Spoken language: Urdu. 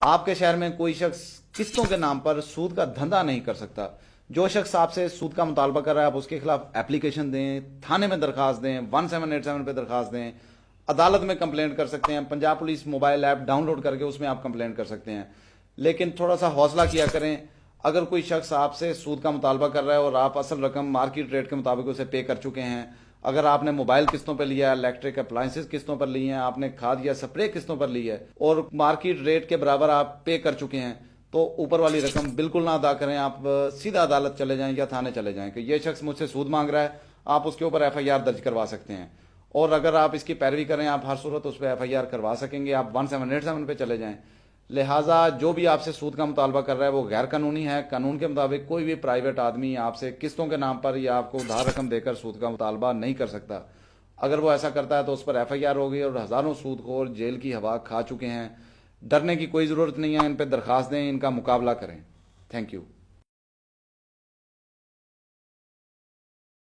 آپ کے شہر میں کوئی شخص قسطوں کے نام پر سود کا دھندا نہیں کر سکتا۔ جو شخص آپ سے سود کا مطالبہ کر رہا ہے آپ اس کے خلاف اپلیکیشن دیں، تھانے میں درخواست دیں، 1787 پہ درخواست دیں، عدالت میں کمپلینٹ کر سکتے ہیں، Punjab police mobile app download کر کے اس میں آپ کمپلینٹ کر سکتے ہیں۔ لیکن تھوڑا سا حوصلہ کیا کریں، اگر کوئی شخص آپ سے سود کا مطالبہ کر رہا ہے اور آپ اصل رقم مارکیٹ ریٹ کے مطابق اسے پے کر چکے ہیں، اگر آپ نے موبائل قسطوں پہ لیا ہے، الیکٹرک اپلائنسز قسطوں پر لی ہیں، آپ نے کھاد یا سپرے قسطوں پر لی ہے اور مارکیٹ ریٹ کے برابر آپ پے کر چکے ہیں، تو اوپر والی رقم بالکل نہ ادا کریں، آپ سیدھا عدالت چلے جائیں یا تھانے چلے جائیں کہ یہ شخص مجھ سے سود مانگ رہا ہے، آپ اس کے اوپر ایف آئی آر درج کروا سکتے ہیں۔ اور اگر آپ اس کی پیروی کریں آپ ہر صورت اس پہ ایف آئی آر کروا سکیں گے، آپ 1787 پہ چلے جائیں۔ لہٰذا جو بھی آپ سے سود کا مطالبہ کر رہا ہے وہ غیر قانونی ہے۔ قانون کے مطابق کوئی بھی پرائیویٹ آدمی آپ سے قسطوں کے نام پر یا آپ کو ادھار رقم دے کر سود کا مطالبہ نہیں کر سکتا۔ اگر وہ ایسا کرتا ہے تو اس پر ایف آئی آر ہوگی اور ہزاروں سود خور جیل کی ہوا کھا چکے ہیں۔ ڈرنے کی کوئی ضرورت نہیں ہے، ان پہ درخواست دیں، ان کا مقابلہ کریں۔ Thank you.